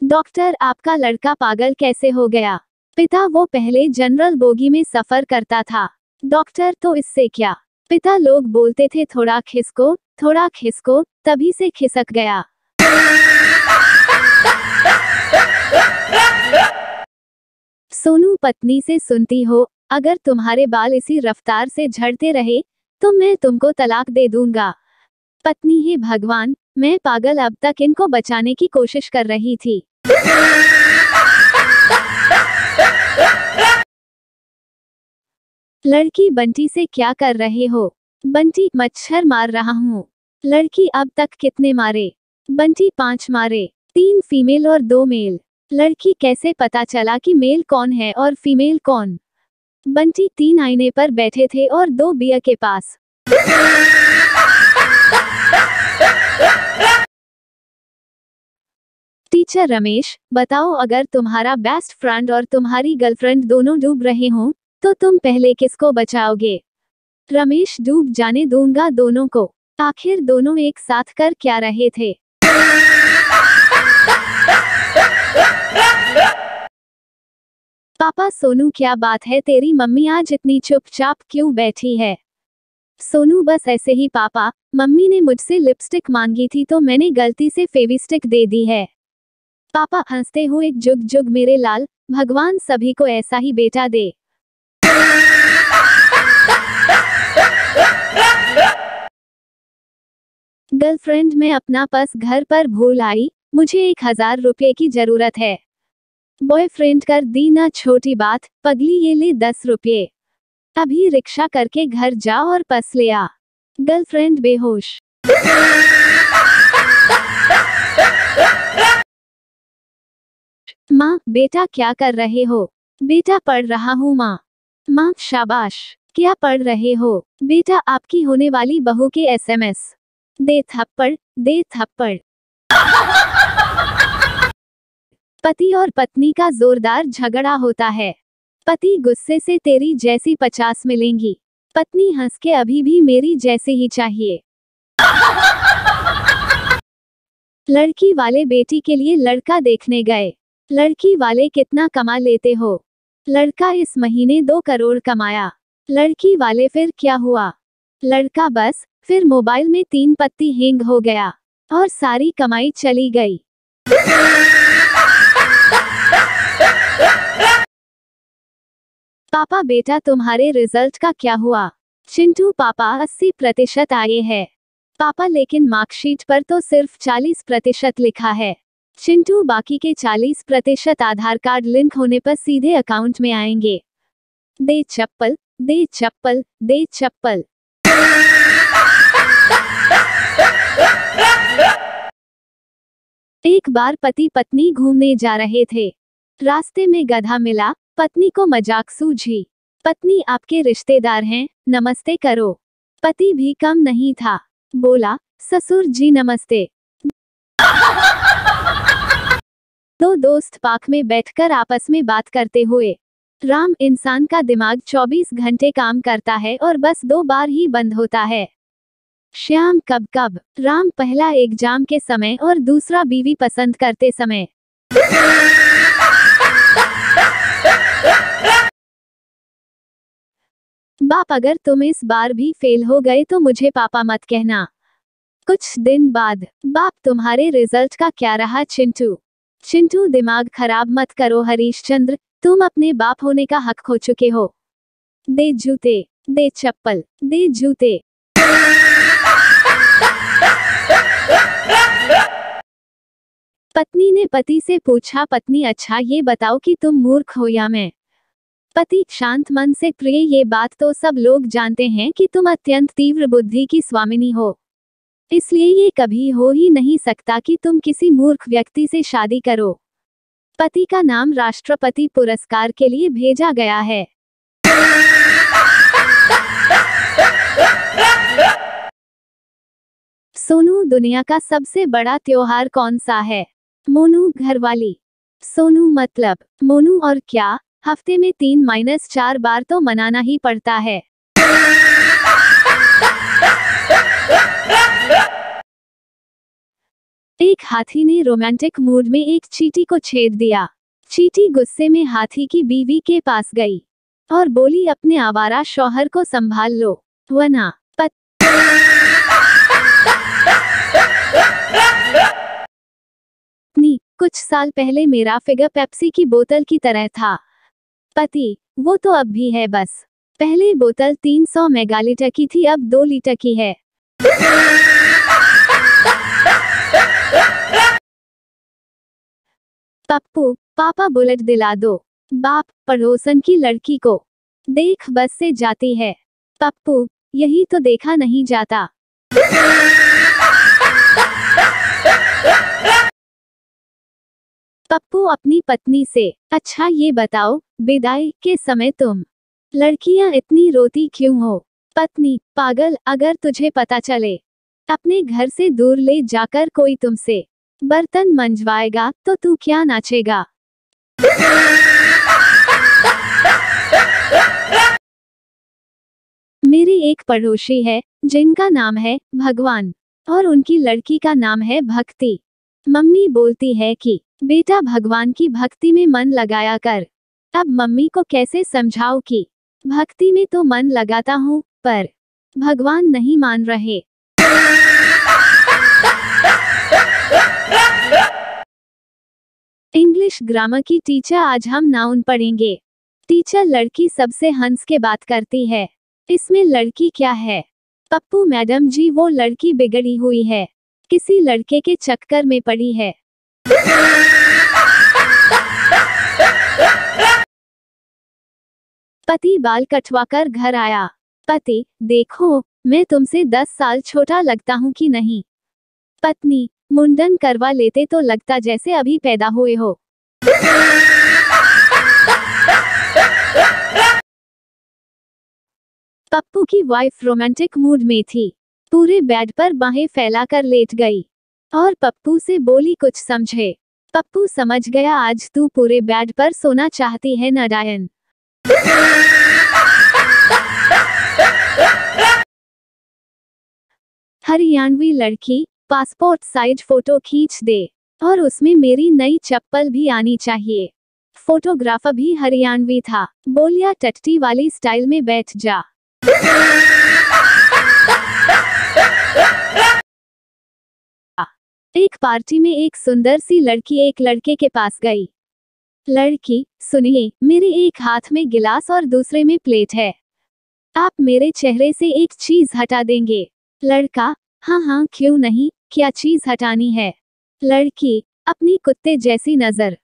Doctor, आपका लड़का पागल कैसे हो गया? पिता, वो पहले जनरल बोगी में सफर करता था। डॉक्टर, तो इससे क्या? पिता, लोग बोलते थे थोड़ा खिसको, तभी से खिसक गया। सोनू पत्नी से सुनती हो, अगर तुम्हारे बाल इसी रफ्तार से झड़ते रहे तो मैं तुमको तलाक दे दूंगा। पत्नी, हे भगवान, मैं पागल, अब तक इनको बचाने की कोशिश कर रही थी। लड़की, बंटी से क्या कर रहे हो? बंटी, मच्छर मार रहा हूँ। लड़की, अब तक कितने मारे? बंटी, 5 मारे, 3 फीमेल और 2 मेल। लड़की, कैसे पता चला कि मेल कौन है और फीमेल कौन? बंटी, 3 आईने पर बैठे थे और 2 बियर के पास। टीचर रमेश, बताओ, अगर तुम्हारा बेस्ट फ्रेंड और तुम्हारी गर्लफ्रेंड दोनों डूब रहे हों तो तुम पहले किसको बचाओगे? रमेश, डूब जाने दूंगा दोनों को। आखिर दोनों एक साथ कर क्या रहे थे? पापा, सोनू, क्या बात है, तेरी मम्मी आज इतनी चुपचाप क्यों बैठी है? सोनू, बस ऐसे ही पापा, मम्मी ने मुझसे लिपस्टिक मांगी थी तो मैंने गलती से फेविस्टिक दे दी है। पापा हंसते हुए, जुग जुग मेरे लाल, भगवान सभी को ऐसा ही बेटा दे। गर्लफ्रेंड, मैं अपना पर्स घर पर भूल आई, मुझे 1000 रुपये की जरूरत है। बॉयफ्रेंड, कर दी ना छोटी बात, पगली, ये ले 10 रुपये। अभी रिक्शा करके घर जा और पर्स ले आ। गर्लफ्रेंड बेहोश। माँ, बेटा क्या कर रहे हो? बेटा, पढ़ रहा हूँ माँ। माँ, शाबाश। क्या पढ़ रहे हो? बेटा, आपकी होने वाली बहू के SMS। दे थप्पड़, दे थप्पड़। पति और पत्नी का जोरदार झगड़ा होता है। पति गुस्से से, तेरी जैसी 50 मिलेंगी। पत्नी हंस के, अभी भी मेरी जैसी ही चाहिए। लड़की वाले बेटी के लिए लड़का देखने गए। लड़की वाले, कितना कमा लेते हो? लड़का, इस महीने 2 करोड़ कमाया। लड़की वाले, फिर क्या हुआ? लड़का, बस, फिर मोबाइल में 3 पत्ती हैंग हो गया और सारी कमाई चली गई। पापा, बेटा तुम्हारे रिजल्ट का क्या हुआ? चिंटू, पापा 80% आए हैं। पापा, लेकिन मार्कशीट पर तो सिर्फ 40% लिखा है। चिंटू, बाकी के 40% आधार कार्ड लिंक होने पर सीधे अकाउंट में आएंगे। दे चप्पल, दे चप्पल, दे चप्पल। एक बार पति पत्नी घूमने जा रहे थे। रास्ते में गधा मिला, पत्नी को मजाक सूझी। पत्नी, आपके रिश्तेदार हैं, नमस्ते करो। पति भी कम नहीं था, बोला, ससुर जी नमस्ते। दो दोस्त पार्क में बैठकर आपस में बात करते हुए। राम, इंसान का दिमाग 24 घंटे काम करता है और बस 2 बार ही बंद होता है। श्याम, कब कब? राम, पहला एग्जाम के समय और दूसरा बीवी पसंद करते समय। बाप, अगर तुम इस बार भी फेल हो गए तो मुझे पापा मत कहना। कुछ दिन बाद। बाप, तुम्हारे रिजल्ट का क्या रहा चिंटू? चिंटू, दिमाग खराब मत करो हरीशचंद्र, तुम अपने बाप होने का हक खो चुके हो। दे जूते, दे चप्पल, दे जूते। पत्नी ने पति से पूछा, पत्नी, अच्छा ये बताओ कि तुम मूर्ख हो या मैं? पति, शांत मन से, प्रिय, ये बात तो सब लोग जानते हैं कि तुम अत्यंत तीव्र बुद्धि की स्वामिनी हो, इसलिए ये कभी हो ही नहीं सकता कि तुम किसी मूर्ख व्यक्ति से शादी करो। पति का नाम राष्ट्रपति पुरस्कार के लिए भेजा गया है। सोनू, दुनिया का सबसे बड़ा त्योहार कौन सा है? मोनू, घरवाली। सोनू, मतलब? मोनू, और क्या, हफ्ते में 3-4 बार तो मनाना ही पड़ता है। एक हाथी ने रोमांटिक मूड में एक चींटी को छेड़ दिया। चींटी गुस्से में हाथी की बीवी के पास गई और बोली, अपने आवारा शौहर को संभाल लो, वरना पत्नी, कुछ साल पहले मेरा फिगर पेप्सी की बोतल की तरह था। पति, वो तो अब भी है, बस पहले बोतल 300 मेगालीटर की थी, अब 2 लीटर की है। पप्पू, पापा बुलेट दिला दो। बाप, पड़ोसन की लड़की को देख बस से जाती है। पप्पू, यही तो देखा नहीं जाता। पप्पू अपनी पत्नी से, अच्छा ये बताओ, विदाई के समय तुम लड़कियां इतनी रोती क्यों हो? पत्नी, पागल, अगर तुझे पता चले अपने घर से दूर ले जाकर कोई तुमसे बर्तन मंजवाएगा तो तू क्या नाचेगा? मेरी एक पड़ोसी है जिनका नाम है भगवान और उनकी लड़की का नाम है भक्ति। मम्मी बोलती है कि बेटा भगवान की भक्ति में मन लगाया कर। अब मम्मी को कैसे समझाऊं कि भक्ति में तो मन लगाता हूँ पर भगवान नहीं मान रहे। इंग्लिश ग्रामर की टीचर, आज हम नाउन पढ़ेंगे। टीचर, लड़की सबसे हंस के बात करती है, इसमें लड़की क्या है? पप्पू, मैडम जी वो लड़की बिगड़ी हुई है, किसी लड़के के चक्कर में पड़ी है। पति बाल कटवाकर घर आया। पति, देखो मैं तुमसे 10 साल छोटा लगता हूँ कि नहीं? पत्नी, मुंडन करवा लेते तो लगता जैसे अभी पैदा हुए हो। पप्पू की वाइफ रोमांटिक मूड में थी, पूरे बेड पर बाहें फैलाकर लेट गई और पप्पू से बोली, कुछ समझे? पप्पू समझ गया, आज तू पूरे बेड पर सोना चाहती है न डायन। हरियाणवी लड़की, पासपोर्ट साइज फोटो खींच दे और उसमें मेरी नई चप्पल भी आनी चाहिए। फोटोग्राफर भी हरियाणवी था, बोलिया टट्टी वाली स्टाइल में बैठ जा। एक पार्टी में एक सुंदर सी लड़की एक लड़के के पास गई। लड़की, सुनिए, मेरे एक हाथ में गिलास और दूसरे में प्लेट है, आप मेरे चेहरे से एक चीज हटा देंगे? लड़का, हाँ हाँ क्यों नहीं, क्या चीज हटानी है? लड़की, अपनी कुत्ते जैसी नजर।